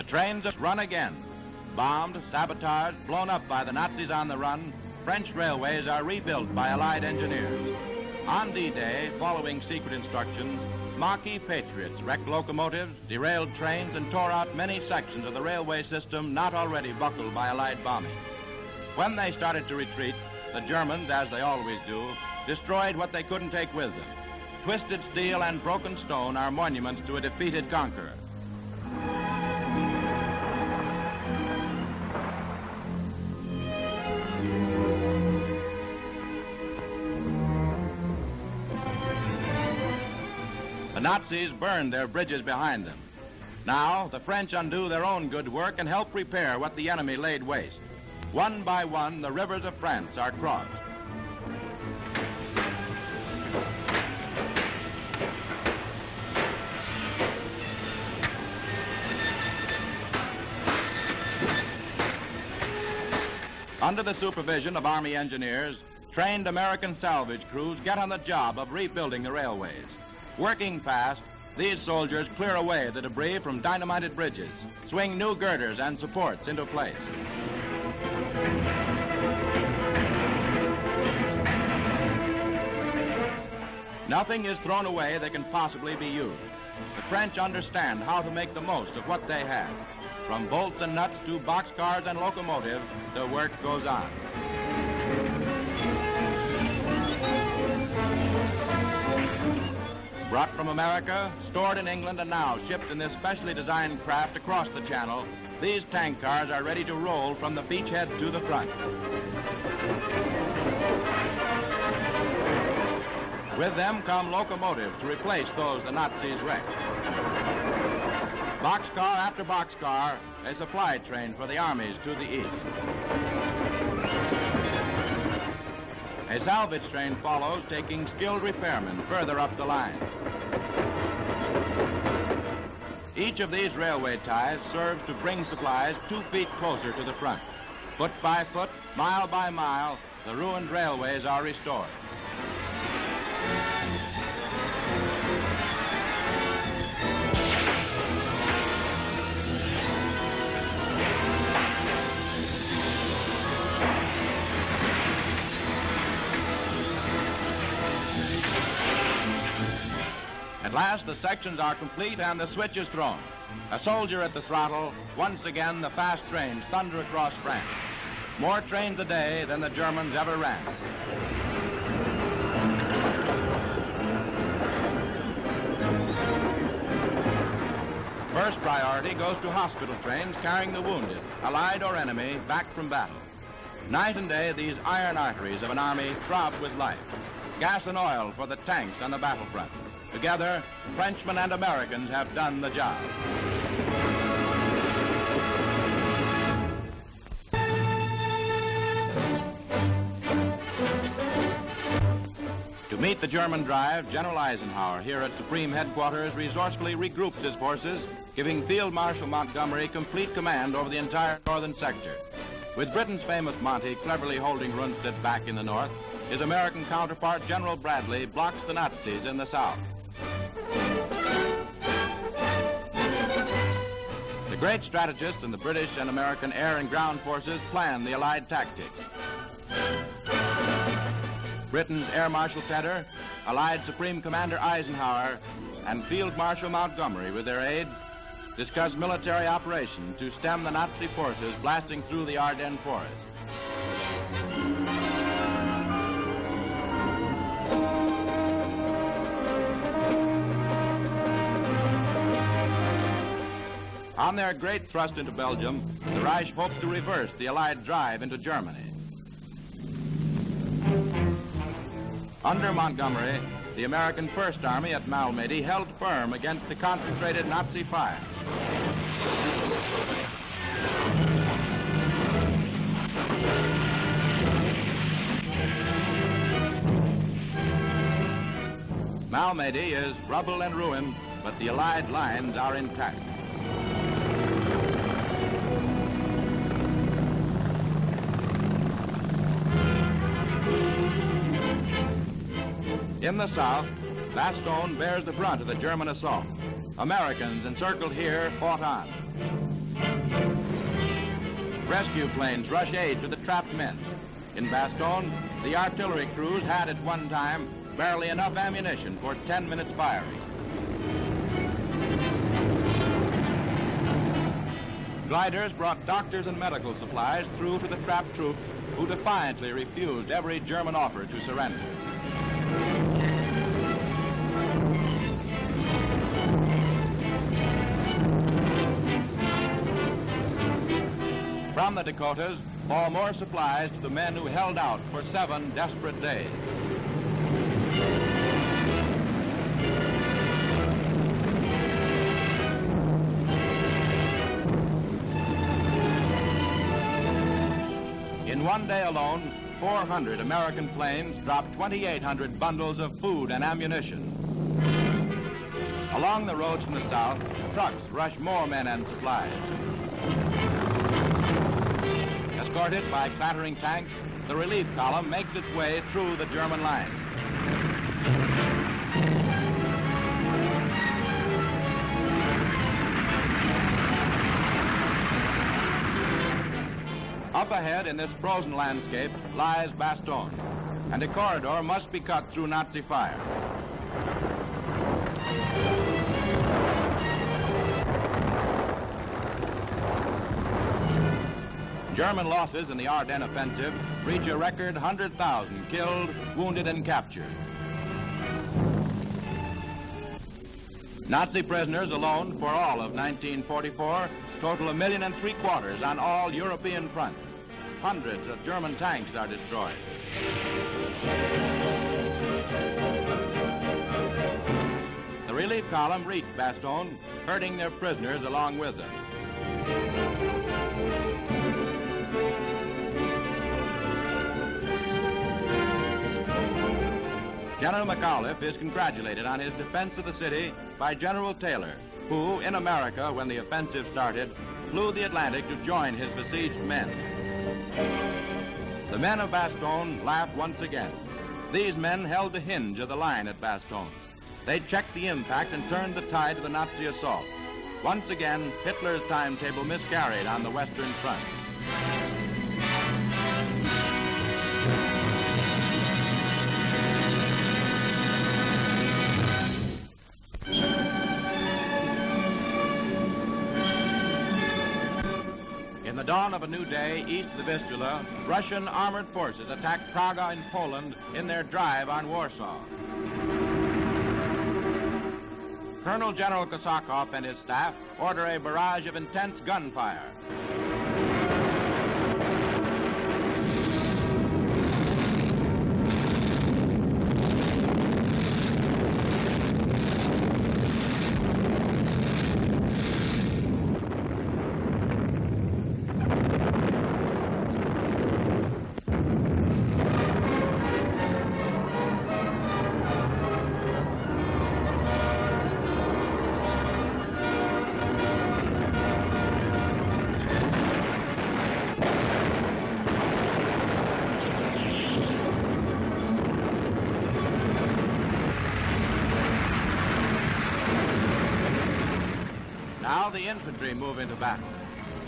trains just run again. Bombed, sabotaged, blown up by the Nazis on the run, French railways are rebuilt by Allied engineers. On D-Day, following secret instructions, Maquis patriots wrecked locomotives, derailed trains, and tore out many sections of the railway system not already buckled by Allied bombing. When they started to retreat, the Germans, as they always do, destroyed what they couldn't take with them. Twisted steel and broken stone are monuments to a defeated conqueror. The Nazis burned their bridges behind them. Now, the French undo their own good work and help repair what the enemy laid waste. One by one, the rivers of France are crossed. Under the supervision of Army engineers, trained American salvage crews get on the job of rebuilding the railways. Working fast, these soldiers clear away the debris from dynamited bridges, swing new girders and supports into place. Nothing is thrown away that can possibly be used. The French understand how to make the most of what they have. From bolts and nuts to boxcars and locomotives, the work goes on. Brought from America, stored in England, and now shipped in this specially designed craft across the channel, these tank cars are ready to roll from the beachhead to the front. With them come locomotives to replace those the Nazis wrecked. Boxcar after boxcar, a supply train for the armies to the east. A salvage train follows, taking skilled repairmen further up the line. Each of these railway ties serves to bring supplies 2 feet closer to the front. Foot by foot, mile by mile, the ruined railways are restored. At last, the sections are complete and the switch is thrown. A soldier at the throttle, once again the fast trains thunder across France. More trains a day than the Germans ever ran. First priority goes to hospital trains carrying the wounded, Allied or enemy, back from battle. Night and day, these iron arteries of an army throb with life. Gas and oil for the tanks on the battlefront. Together, Frenchmen and Americans have done the job. To meet the German drive, General Eisenhower here at Supreme Headquarters resourcefully regroups his forces, giving Field Marshal Montgomery complete command over the entire northern sector. With Britain's famous Monty cleverly holding Rundstedt back in the north, his American counterpart, General Bradley, blocks the Nazis in the south. The great strategists in the British and American air and ground forces plan the Allied tactics. Britain's Air Marshal Tedder, Allied Supreme Commander Eisenhower, and Field Marshal Montgomery with their aides discuss military operations to stem the Nazi forces blasting through the Ardennes forest. On their great thrust into Belgium, the Reich hoped to reverse the Allied drive into Germany. Under Montgomery, the American First Army at Malmedy held firm against the concentrated Nazi fire. Malmedy is rubble and ruin, but the Allied lines are intact. In the south, Bastogne bears the brunt of the German assault. Americans encircled here fought on. Rescue planes rush aid to the trapped men. In Bastogne, the artillery crews had at one time barely enough ammunition for 10 minutes firing. Gliders brought doctors and medical supplies through to the trapped troops who defiantly refused every German offer to surrender. From the Dakotas fall more supplies to the men who held out for 7 desperate days. In one day alone, 400 American planes dropped 2,800 bundles of food and ammunition. Along the roads from the south, trucks rush more men and supplies. Escorted by clattering tanks, the relief column makes its way through the German line. Up ahead in this frozen landscape lies Bastogne, and a corridor must be cut through Nazi fire. German losses in the Ardennes offensive reach a record 100,000 killed, wounded, and captured. Nazi prisoners alone for all of 1944 total 1.75 million on all European fronts. Hundreds of German tanks are destroyed. The relief column reached Bastogne, herding their prisoners along with them. General McAuliffe is congratulated on his defense of the city by General Taylor, who, in America, when the offensive started, flew the Atlantic to join his besieged men. The men of Bastogne laughed once again. These men held the hinge of the line at Bastogne. They checked the impact and turned the tide of the Nazi assault. Once again, Hitler's timetable miscarried on the Western Front. In the dawn of a new day east of the Vistula, Russian armored forces attacked Praga in Poland in their drive on Warsaw. Colonel General Kosakov and his staff order a barrage of intense gunfire. Now the infantry move into battle.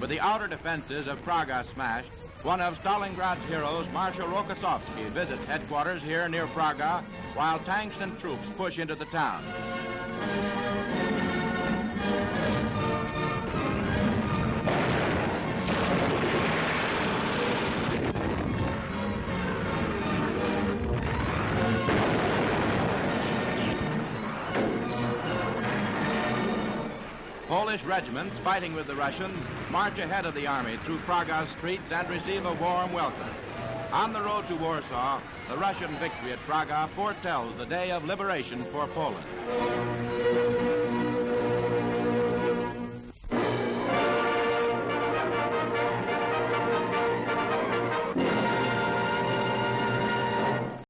With the outer defenses of Praga smashed, one of Stalingrad's heroes, Marshal Rokossovsky, visits headquarters here near Praga, while tanks and troops push into the town. Polish regiments fighting with the Russians march ahead of the army through Praga's streets and receive a warm welcome. On the road to Warsaw, the Russian victory at Praga foretells the day of liberation for Poland.